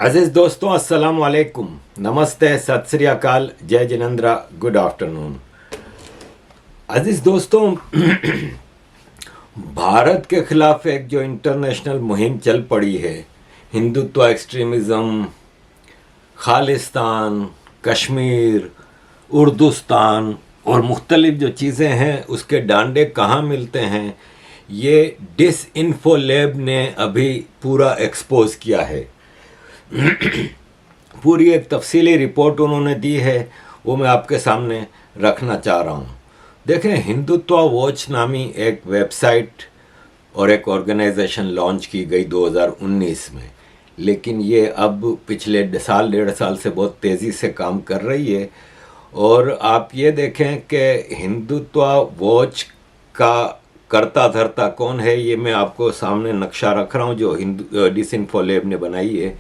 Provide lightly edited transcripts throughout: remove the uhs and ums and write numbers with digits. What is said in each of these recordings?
अजीज दोस्तों, अस्सलाम वालेकुम, नमस्ते, सत श्री अकाल, जय जिनेंद्रा, गुड आफ्टरनून। अजीज दोस्तों, भारत के खिलाफ एक जो इंटरनेशनल मुहिम चल पड़ी है, हिंदुत्व, एक्सट्रीमिज़म, खालिस्तान, कश्मीर, उर्दुस्तान और मुख्तलिफ जो चीज़ें हैं उसके डांडे कहाँ मिलते हैं, ये डिसइन्फो लैब ने अभी पूरा एक्सपोज किया है। पूरी एक तफसीली रिपोर्ट उन्होंने दी है, वो मैं आपके सामने रखना चाह रहा हूँ। देखें, हिंदुत्व वॉच नामी एक वेबसाइट और एक ऑर्गेनाइजेशन लॉन्च की गई 2019 में, लेकिन ये अब पिछले साल डेढ़ साल से बहुत तेज़ी से काम कर रही है। और आप ये देखें कि हिंदुत्व वॉच का करता धरता कौन है, ये मैं आपको सामने नक्शा रख रहा हूँ जो डिसइन्फो लैब ने बनाई है।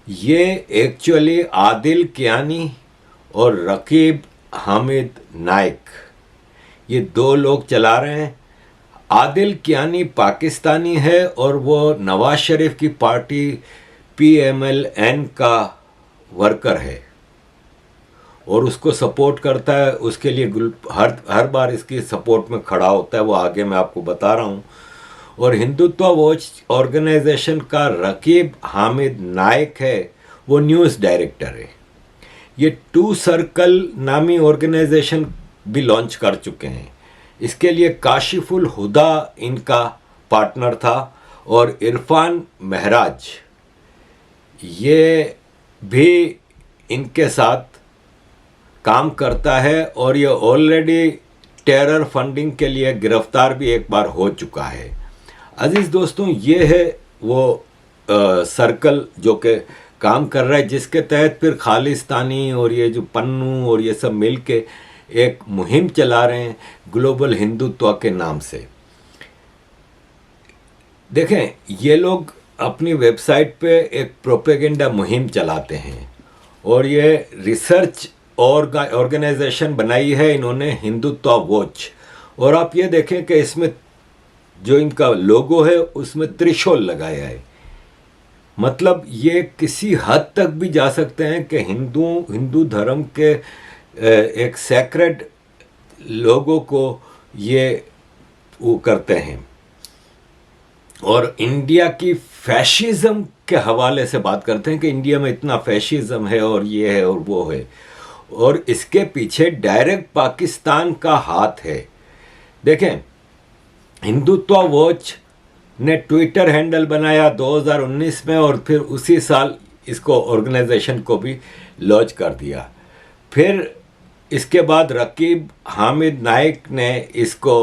ये एक्चुअली आदिल कियानी और रकीब हामिद नाइक, ये दो लोग चला रहे हैं। आदिल कियानी पाकिस्तानी है और वो नवाज शरीफ की पार्टी PMLN का वर्कर है और उसको सपोर्ट करता है, उसके लिए हर बार इसकी सपोर्ट में खड़ा होता है, वो आगे मैं आपको बता रहा हूँ। और हिंदुत्व वॉच ऑर्गेनाइजेशन का रकीब हामिद नाइक है, वो न्यूज़ डायरेक्टर है। ये टू सर्कल नामी ऑर्गेनाइजेशन भी लॉन्च कर चुके हैं। इसके लिए काशिफुल हुदा इनका पार्टनर था और इरफान महराज ये भी इनके साथ काम करता है और ये ऑलरेडी टेरर फंडिंग के लिए गिरफ्तार भी एक बार हो चुका है। अजीज़ दोस्तों, ये है वो सर्कल जो कि काम कर रहा है, जिसके तहत फिर खालिस्तानी और ये जो पन्नू और ये सब मिल के एक मुहिम चला रहे हैं ग्लोबल हिंदुत्व के नाम से। देखें, ये लोग अपनी वेबसाइट पे एक प्रोपेगेंडा मुहिम चलाते हैं और ये रिसर्च ऑर्गेनाइजेशन बनाई है इन्होंने, हिंदुत्व वॉच। और आप ये देखें कि इसमें जो इनका लोगो है उसमें त्रिशूल लगाया है, मतलब ये किसी हद तक भी जा सकते हैं कि हिंदू धर्म के एक सैक्रेड लोगों को ये वो करते हैं। और इंडिया की फैशिज्म के हवाले से बात करते हैं कि इंडिया में इतना फैशिज्म है और ये है और वो है, और इसके पीछे डायरेक्ट पाकिस्तान का हाथ है। देखें, हिंदुत्व वॉच ने ट्विटर हैंडल बनाया 2019 में और फिर उसी साल इसको ऑर्गेनाइजेशन को भी लॉन्च कर दिया। फिर इसके बाद रकीब हामिद नाइक ने इसको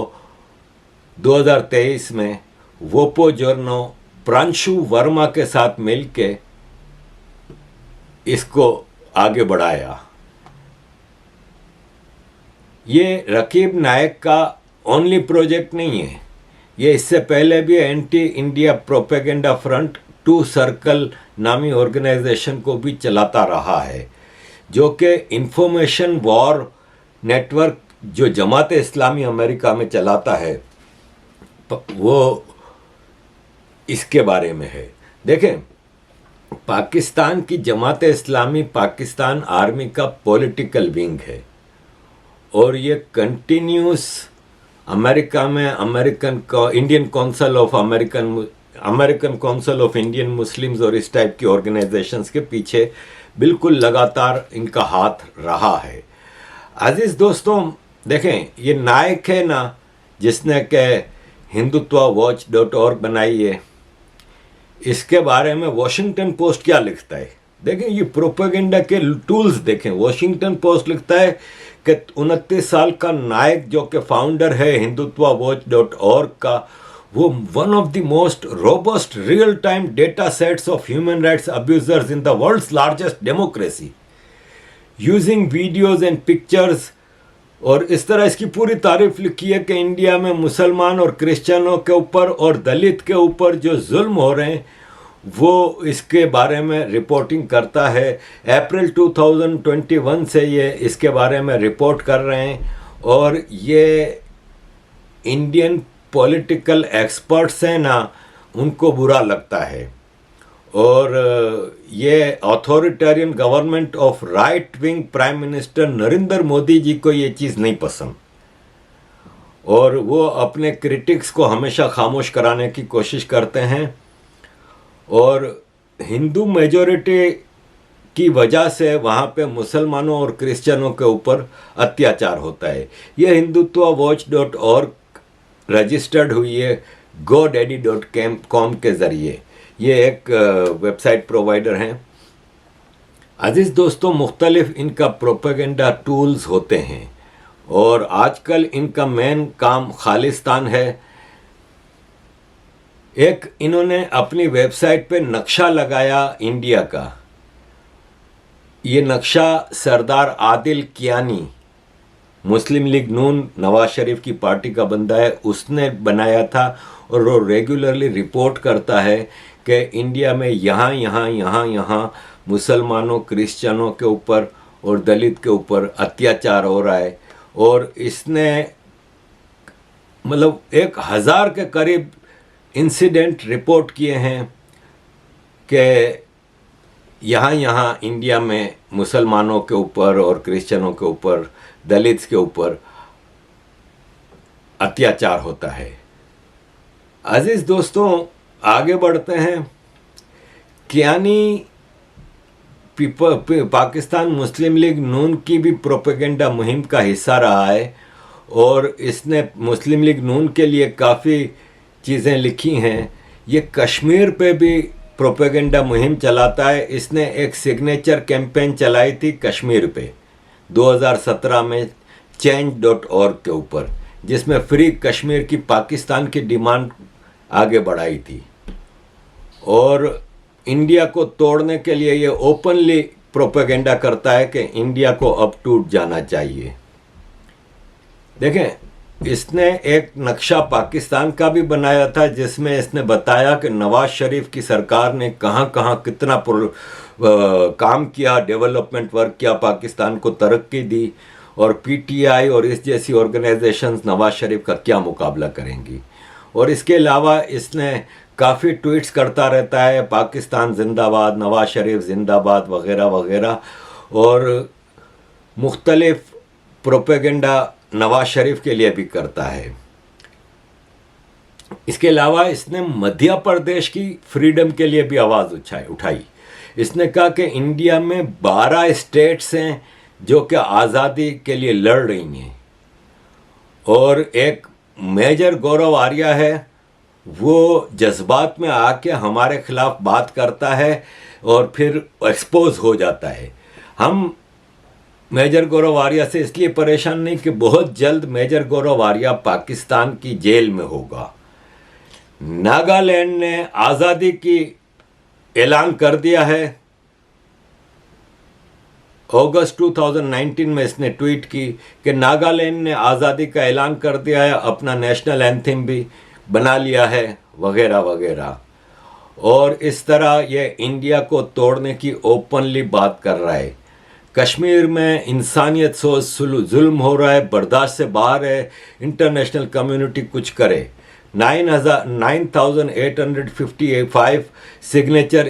2023 में वोपो जोर्नो प्रांशु वर्मा के साथ मिलके इसको आगे बढ़ाया। ये रकीब नाइक का ओनली प्रोजेक्ट नहीं है, ये इससे पहले भी anti India propaganda front to circle नामी ऑर्गेनाइजेशन को भी चलाता रहा है, जो कि इंफॉर्मेशन वॉर नेटवर्क जो जमात इस्लामी अमेरिका में चलाता है वो इसके बारे में है। देखें, पाकिस्तान की जमात इस्लामी पाकिस्तान आर्मी का पॉलिटिकल विंग है और ये कंटिन्यूस अमेरिका में Indian council of Indian Muslims और इस टाइप की ऑर्गेनाइजेशंस के पीछे बिल्कुल लगातार इनका हाथ रहा है। अजीज़ दोस्तों, देखें, ये नायक है ना जिसने के hindutvawatch.org बनाई है, इसके बारे में वॉशिंगटन पोस्ट क्या लिखता है। देखें, ये प्रोपेगेंडा के टूल्स देखें। वॉशिंगटन पोस्ट लिखता है कि 29 साल का नायक जो कि फाउंडर है hindutvawatch.org का, वो one of the most robust real time data sets of human rights abusers in the world's largest democracy using videos and pictures. और इस तरह इसकी पूरी तारीफ लिखी है कि इंडिया में मुसलमान और क्रिश्चियनों के ऊपर और दलित के ऊपर जो जुल्म हो रहे हैं वो इसके बारे में रिपोर्टिंग करता है। अप्रैल 2021 से ये इसके बारे में रिपोर्ट कर रहे हैं और ये इंडियन पॉलिटिकल एक्सपर्ट्स हैं ना, उनको बुरा लगता है और ये authoritarian government of right wing prime minister Narendra Modi ji को ये चीज़ नहीं पसंद, और वो अपने क्रिटिक्स को हमेशा खामोश कराने की कोशिश करते हैं। और हिंदू मेजॉरिटी की वजह से वहाँ पे मुसलमानों और क्रिश्चियनों के ऊपर अत्याचार होता है। ये hindutvaWatch.org रजिस्टर्ड हुई है godaddy.com के ज़रिए। ये एक वेबसाइट प्रोवाइडर हैं। अजीज़ दोस्तों, मुख्तलिफ इनका प्रोपेगेंडा टूल्स होते हैं और आजकल इनका मेन काम खालिस्तान है। एक इन्होंने अपनी वेबसाइट पे नक्शा लगाया इंडिया का। ये नक्शा सरदार आदिल कियानी, मुस्लिम लीग नून नवाज शरीफ की पार्टी का बंदा है, उसने बनाया था और वो रेगुलरली रिपोर्ट करता है कि इंडिया में यहाँ मुसलमानों, क्रिश्चियनों के ऊपर और दलित के ऊपर अत्याचार हो रहा है। और इसने मतलब 1000 के करीब इंसिडेंट रिपोर्ट किए हैं कि यहाँ इंडिया में मुसलमानों के ऊपर और क्रिश्चियनों के ऊपर, दलित के ऊपर अत्याचार होता है। अजीज दोस्तों, आगे बढ़ते हैं। कियानी पाकिस्तान मुस्लिम लीग नून की भी प्रोपेगेंडा मुहिम का हिस्सा रहा है और इसने मुस्लिम लीग नून के लिए काफ़ी चीज़ें लिखी हैं। ये कश्मीर पे भी प्रोपेगेंडा मुहिम चलाता है। इसने एक सिग्नेचर कैंपेन चलाई थी कश्मीर पे 2017 में change.org के ऊपर, जिसमें फ्री कश्मीर की पाकिस्तान की डिमांड आगे बढ़ाई थी। और इंडिया को तोड़ने के लिए ये ओपनली प्रोपेगेंडा करता है कि इंडिया को अब टूट जाना चाहिए। देखें, इसने एक नक्शा पाकिस्तान का भी बनाया था जिसमें इसने बताया कि नवाज शरीफ की सरकार ने कहाँ कहाँ कितना काम किया, डेवलपमेंट वर्क किया, पाकिस्तान को तरक्की दी, और पीटीआई और इस जैसी ऑर्गेनाइजेशंस नवाज शरीफ का क्या मुकाबला करेंगी। और इसके अलावा इसने काफ़ी ट्वीट्स करता रहता है, पाकिस्तान जिंदाबाद, नवाज शरीफ जिंदाबाद वगैरह वगैरह, और मुख्तलिफ प्रोपेगेंडा नवाज शरीफ के लिए भी करता है। इसके अलावा इसने मध्य प्रदेश की फ्रीडम के लिए भी आवाज़ उठाई। इसने कहा कि इंडिया में 12 स्टेट्स हैं जो कि आज़ादी के लिए लड़ रही हैं, और एक मेजर गौरव आर्या है, वो जज्बात में आके हमारे खिलाफ बात करता है और फिर एक्सपोज हो जाता है। हम मेजर गौरव आर्या से इसलिए परेशान नहीं कि बहुत जल्द मेजर गौरव आर्या पाकिस्तान की जेल में होगा। नागालैंड ने आज़ादी की ऐलान कर दिया है। अगस्त 2019 में इसने ट्वीट की कि नागालैंड ने आज़ादी का ऐलान कर दिया है, अपना नेशनल एंथम भी बना लिया है वगैरह वगैरह। और इस तरह ये इंडिया को तोड़ने की ओपनली बात कर रहा है। कश्मीर में इंसानियत से जुल्म हो रहा है, बर्दाश्त से बाहर है, इंटरनेशनल कम्युनिटी कुछ करे। 9,855 सिग्नेचर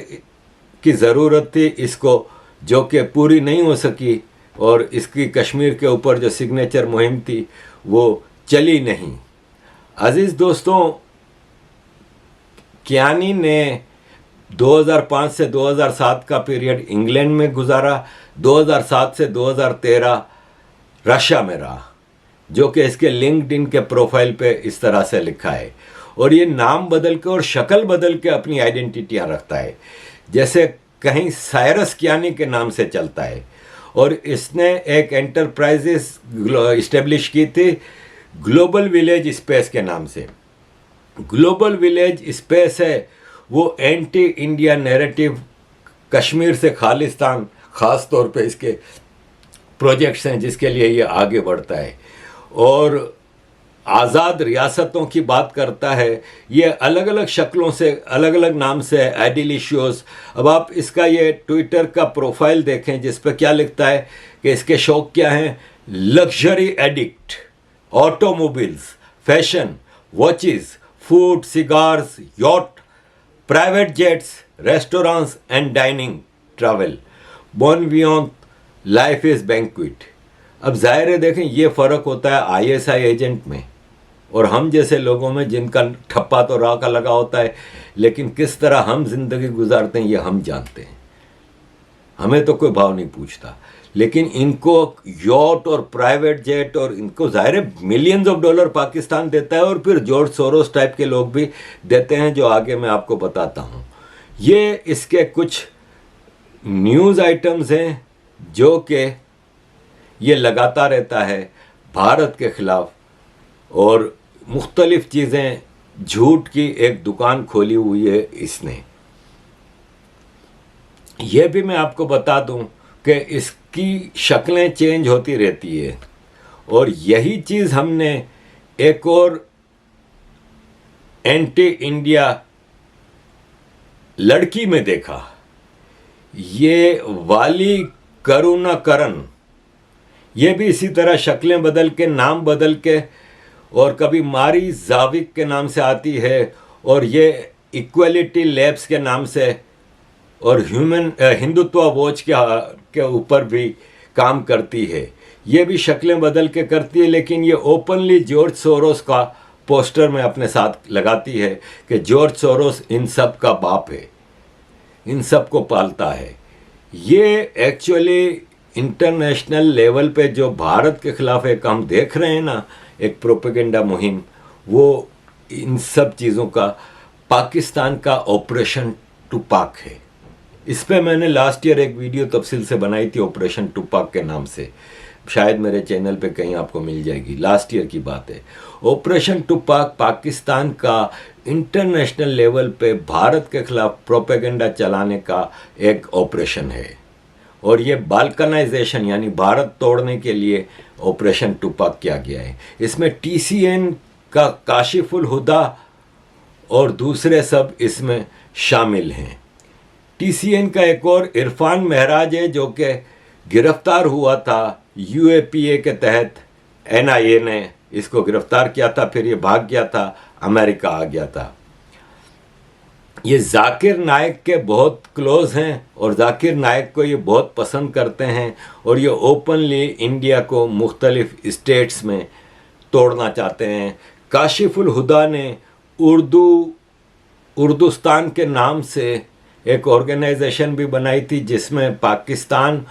की ज़रूरत थी इसको, जो कि पूरी नहीं हो सकी, और इसकी कश्मीर के ऊपर जो सिग्नेचर मुहिम थी वो चली नहीं। अजीज़ दोस्तों, कियानी ने 2005 से 2007 का पीरियड इंग्लैंड में गुजारा, 2007 से 2013 रशिया में रहा, जो कि इसके लिंक्डइन के प्रोफाइल पे इस तरह से लिखा है। और ये नाम बदल के और शक्ल बदल के अपनी आइडेंटिटियाँ रखता है, जैसे कहीं साइरस कियानी के नाम से चलता है। और इसने एक एंटरप्राइजेस इस्टेब्लिश की थी ग्लोबल विलेज स्पेस के नाम से। ग्लोबल विलेज स्पेस है वो एंटी इंडिया नैरेटिव, कश्मीर से खालिस्तान, ख़ास तौर पे इसके प्रोजेक्ट्स हैं जिसके लिए ये आगे बढ़ता है, और आज़ाद रियासतों की बात करता है। ये अलग अलग शक्लों से, अलग अलग नाम से है, एडिलिशियोस। अब आप इसका ये ट्विटर का प्रोफाइल देखें जिस पर क्या लिखता है कि इसके शौक क्या हैं: luxury addict, automobiles, fashion, watches, food, cigars, yacht, private jets, restaurants and dining travel. Born beyond life is banquet. अब जाहिर है देखें ये फ़र्क होता है आईएसआई एजेंट में और हम जैसे लोगों में जिनका ठप्पा तो राह का लगा होता है, लेकिन किस तरह हम जिंदगी गुजारते हैं ये हम जानते हैं। हमें तो कोई भाव नहीं पूछता, लेकिन इनको यॉट और प्राइवेट जेट और इनको जाहिर है मिलियंस ऑफ डॉलर पाकिस्तान देता है और फिर जॉर्ज सोरोस टाइप के लोग भी देते हैं, जो आगे मैं आपको बताता हूँ। ये इसके कुछ न्यूज़ आइटम्स हैं जो कि ये लगाता रहता है भारत के ख़िलाफ़, और मुख्तलिफ़ चीज़ें, झूठ की एक दुकान खोली हुई है इसने। यह भी मैं आपको बता दूं कि इसकी शक्लें चेंज होती रहती है, और यही चीज़ हमने एक और एंटी इंडिया लड़की में देखा। ये वाली करुणाकरन, ये भी इसी तरह शक्लें बदल के, नाम बदल के, और कभी मारी जाविक के नाम से आती है, और ये इक्वलिटी लैब्स के नाम से और हिंदुत्व वॉच के ऊपर भी काम करती है। ये भी शक्लें बदल के करती है, लेकिन ये ओपनली जॉर्ज सोरोस का पोस्टर में अपने साथ लगाती है कि जॉर्ज सोरोस इन सब का बाप है, इन सब को पालता है। ये एक्चुअली इंटरनेशनल लेवल पे जो भारत के ख़िलाफ़ एक हम देख रहे हैं ना, एक प्रोपेगेंडा मुहिम, वो इन सब चीज़ों का पाकिस्तान का ऑपरेशन टुपाक है। इस पे मैंने लास्ट ईयर एक वीडियो तफसील से बनाई थी ऑपरेशन टुपाक के नाम से, शायद मेरे चैनल पे कहीं आपको मिल जाएगी, लास्ट ईयर की बात है। ऑपरेशन टुपाक पाकिस्तान का इंटरनेशनल लेवल पे भारत के ख़िलाफ़ प्रोपेगेंडा चलाने का एक ऑपरेशन है, और ये बाल्कनाइजेशन यानी भारत तोड़ने के लिए ऑपरेशन टुपाक किया गया है। इसमें TCN का काशिफुल हुदा और दूसरे सब इसमें शामिल हैं। TCN का एक और इरफान महराज है जो कि गिरफ्तार हुआ था UAPA के तहत। NIA ने इसको गिरफ्तार किया था, फिर ये भाग गया था, अमेरिका आ गया था। ये जाकिर नाइक के बहुत क्लोज हैं और जाकिर नाइक को ये बहुत पसंद करते हैं, और ये ओपनली इंडिया को मुख्तलिफ स्टेट्स में तोड़ना चाहते हैं। काशिफुल हुदा ने उर्दुस्तान के नाम से एक ऑर्गेनाइजेशन भी बनाई थी, जिसमें पाकिस्तान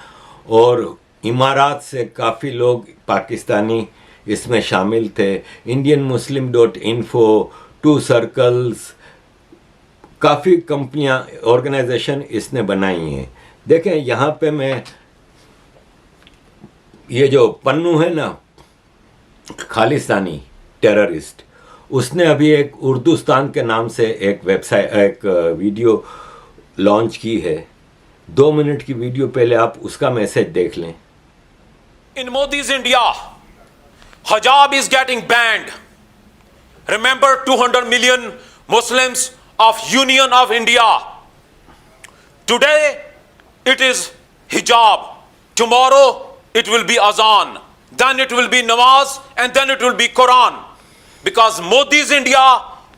और इमारात से काफ़ी लोग पाकिस्तानी इसमें शामिल थे। IndianMuslim.info, टू सर्कल्स, काफ़ी कंपनियां, ऑर्गेनाइजेशन इसने बनाई हैं। देखें यहाँ पे मैं, ये जो पन्नू है ना खालिस्तानी टेररिस्ट, उसने अभी एक उर्दुस्तान के नाम से एक वेबसाइट, एक वीडियो लॉन्च की है। 2 मिनट की वीडियो, पहले आप उसका मैसेज देख लें। In Modi's India, hijab is getting banned. Remember 200 million Muslims of Union of India. Today it is hijab. Tomorrow it will be azan. Then it will be namaz, and then it will be Quran. Because Modi's India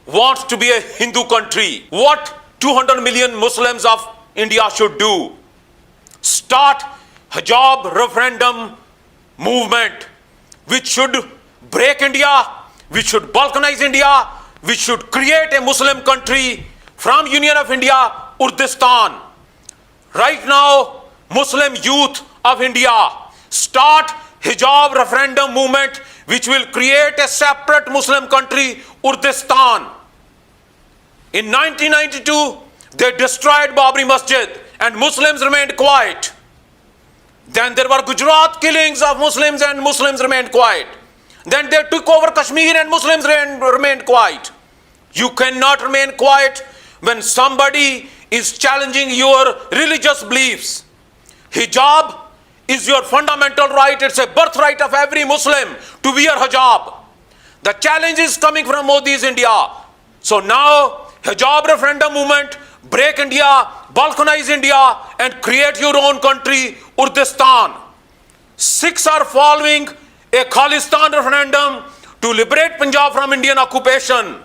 wants to be a Hindu country. What 200 million Muslims of India should do? Start hijab referendum movement, which should break India, which should balkanize India, which should create a Muslim country from Union of India, Urdistan. Right now, Muslim youth of India, start hijab referendum movement, which will create a separate Muslim country, Urdistan. In 1992, they destroyed Babri Masjid and Muslims remained quiet. Then there were Gujarat killings of Muslims and Muslims remained quiet. Then they took over Kashmir and Muslims remained quiet. You cannot remain quiet when somebody is challenging your religious beliefs. Hijab is your fundamental right. It's a birthright of every Muslim to wear hijab. The challenge is coming from Modi's India. So now, hijab referendum movement, break India, balkanize India, and create your own country, Urdistan. Sikhs are following a Khalistan referendum to liberate Punjab from Indian occupation.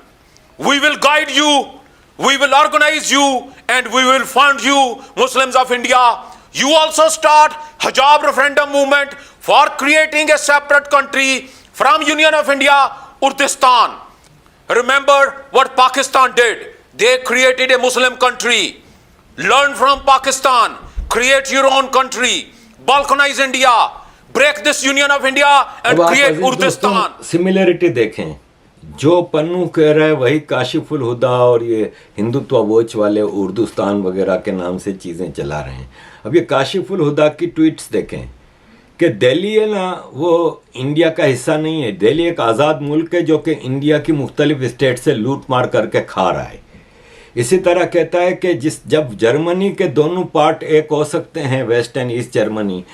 We will guide you We will organize you and we will fund you, Muslims of India. You also start hijab referendum movement for creating a separate country from Union of India, Kurdistan. Remember what Pakistan did. They created a Muslim country. Learn from Pakistan. Create your own country. Balkanize India. Break this Union of India and create Kurdistan. Similarity देखें, जो पन्नू कह रहा है वही काशिफुल हुदा और ये Hindutva watch वाले उर्दुस्तान वगैरह के नाम से चीज़ें चला रहे हैं। अब ये काशिफुल हुदा की ट्वीट्स देखें कि दिल्ली है ना, वो इंडिया का हिस्सा नहीं है। दिल्ली एक आज़ाद मुल्क है जो कि इंडिया की मुख्तलिफ स्टेट से लूट मार करके खा रहा है। इसी तरह कहता है कि जब जर्मनी के दोनों पार्ट एक हो सकते हैं, वेस्ट एंड ईस्ट जर्मनी,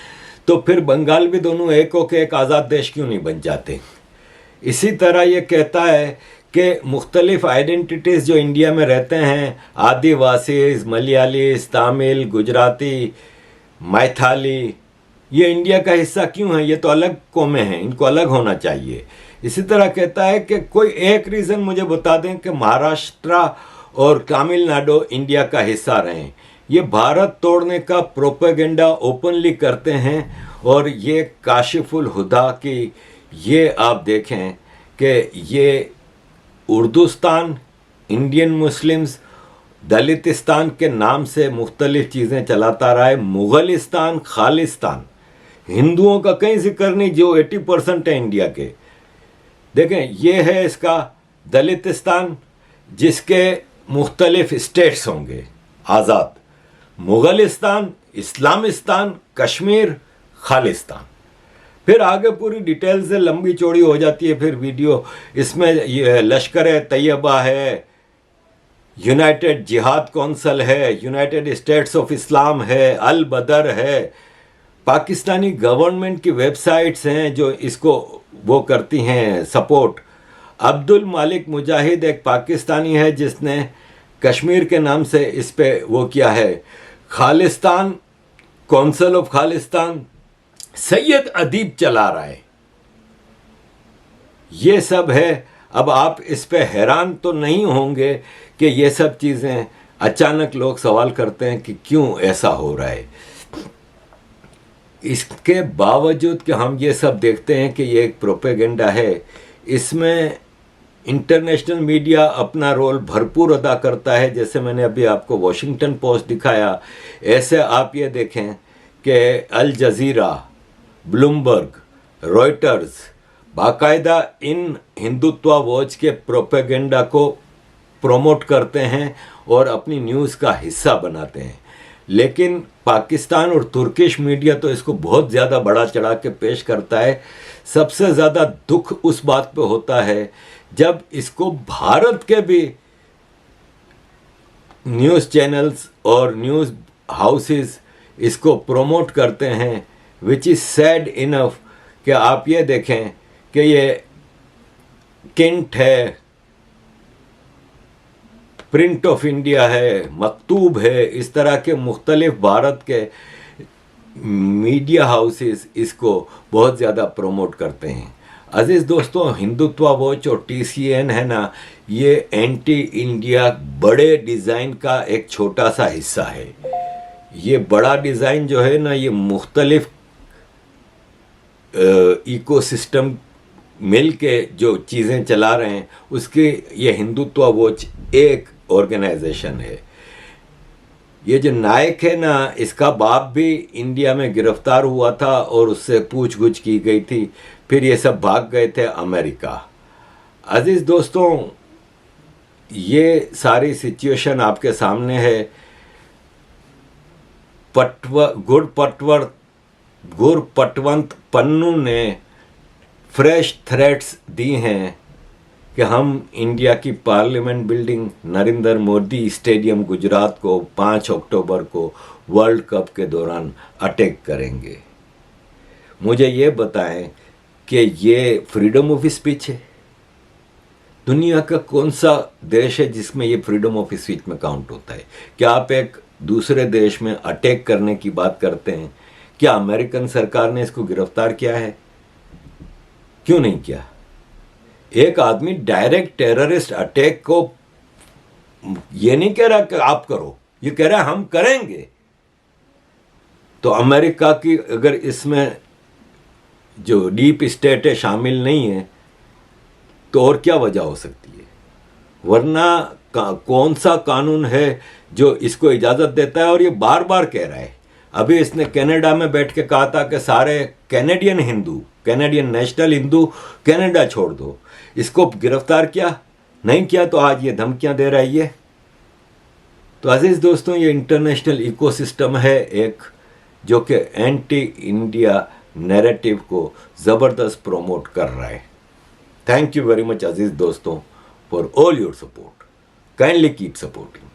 तो फिर बंगाल भी दोनों एक होकर एक आज़ाद देश क्यों नहीं बन जाते। इसी तरह ये कहता है कि मुख्तलिफ आइडेंटिटीज़ जो इंडिया में रहते हैं, आदिवासीज, मलयालीज, तमिल, गुजराती, मैथाली, ये इंडिया का हिस्सा क्यों है? ये तो अलग कौमें हैं, इनको अलग होना चाहिए। इसी तरह कहता है कि कोई एक रीज़न मुझे बता दें कि महाराष्ट्र और तमिलनाडु इंडिया का हिस्सा रहें। ये भारत तोड़ने का प्रोपेगेंडा ओपनली करते हैं। और ये काशिफुल हुदा की ये आप देखें कि ये उर्दुस्तान, इंडियन मुस्लिम्स, दलितिस्तान के नाम से मुख्तलिफ चीज़ें चलाता रहा है। मुग़लिस्तान, खालिस्तान, हिंदुओं का कहीं जिक्र नहीं जो 80% है इंडिया के। देखें, ये है इसका दलितिस्तान, जिसके मुख्तलिफ स्टेट्स होंगे आज़ाद। मुग़लिस्तान, इस्लामिस्तान, कश्मीर, खालिस्तान। फिर आगे पूरी डिटेल से लंबी चौड़ी हो जाती है। फिर वीडियो इसमें ये लश्कर तैयबा है, यूनाइटेड जिहाद कौंसल है, यूनाइटेड स्टेट्स ऑफ इस्लाम है, अल बदर है, पाकिस्तानी गवर्नमेंट की वेबसाइट्स हैं जो इसको वो करती हैं सपोर्ट। अब्दुल मालिक मुजाहिद एक पाकिस्तानी है जिसने कश्मीर के नाम से इस पे वो किया है। खालिस्तान, कौंसल ऑफ खालिस्तान, सैयद अदीब चला रहा है। ये सब है। अब आप इस पे हैरान तो नहीं होंगे कि ये सब चीज़ें अचानक लोग सवाल करते हैं कि क्यों ऐसा हो रहा है। इसके बावजूद कि हम ये सब देखते हैं कि ये एक प्रोपेगेंडा है, इसमें इंटरनेशनल मीडिया अपना रोल भरपूर अदा करता है। जैसे मैंने अभी आपको वॉशिंगटन पोस्ट दिखाया, ऐसे आप ये देखें कि अल जज़ीरा, ब्लूमबर्ग, रॉयटर्स बाकायदा इन हिंदुत्व वॉच के प्रोपेगेंडा को प्रोमोट करते हैं और अपनी न्यूज़ का हिस्सा बनाते हैं। लेकिन पाकिस्तान और तुर्किश मीडिया तो इसको बहुत ज़्यादा बढ़ा चढ़ा के पेश करता है। सबसे ज़्यादा दुख उस बात पे होता है जब इसको भारत के भी न्यूज़ चैनल्स और न्यूज़ हाउसेस इसको प्रोमोट करते हैं, विच इज़ सैड इनफ कि आप ये देखें कि ये किंट है, प्रिंट ऑफ इंडिया है, मकतूब है, इस तरह के मुख्तलिफ भारत के मीडिया हाउसेस इसको बहुत ज़्यादा प्रमोट करते हैं। अजीज़ दोस्तों, हिंदुत्व वॉच और TCN है ना, ये एंटी इंडिया बड़े डिज़ाइन का एक छोटा सा हिस्सा है। ये बड़ा डिज़ाइन जो है ना, ये मुख्तलिफ इकोसिस्टम मिल के जो चीज़ें चला रहे हैं, उसके ये हिंदुत्व वॉच एक ऑर्गेनाइजेशन है। ये जो नायक है ना, इसका बाप भी इंडिया में गिरफ्तार हुआ था और उससे पूछगछ की गई थी। फिर ये सब भाग गए थे अमेरिका। अजीज़ दोस्तों, ये सारी सिचुएशन आपके सामने है। गुरपटवंत पन्नू ने फ्रेश थ्रेट्स दी हैं कि हम इंडिया की parliament building Narendra Modi stadium Gujarat को 5 अक्टूबर को वर्ल्ड कप के दौरान अटैक करेंगे। मुझे ये बताएं कि ये फ्रीडम ऑफ स्पीच है? दुनिया का कौन सा देश है जिसमें ये फ्रीडम ऑफ स्पीच में काउंट होता है? क्या आप एक दूसरे देश में अटैक करने की बात करते हैं? क्या अमेरिकन सरकार ने इसको गिरफ्तार किया है? क्यों नहीं किया? एक आदमी डायरेक्ट टेररिस्ट अटैक को ये नहीं कह रहा कि आप करो, ये कह रहा है हम करेंगे। तो अमेरिका की अगर इसमें जो डीप स्टेट है शामिल नहीं है तो और क्या वजह हो सकती है? वरना कौन सा कानून है जो इसको इजाज़त देता है? और ये बार बार कह रहा है। अभी इसने कनाडा में बैठ के कहा था कि सारे Canadian Hindu, Canadian national Hindu Canada छोड़ दो। इसको गिरफ्तार किया नहीं किया तो आज ये धमकियां दे रहा है ये। तो अजीज दोस्तों, ये इंटरनेशनल इकोसिस्टम है एक, जो कि एंटी इंडिया नैरेटिव को ज़बरदस्त प्रमोट कर रहा है। थैंक यू वेरी मच अजीज दोस्तों for all your support. Kindly keep supporting.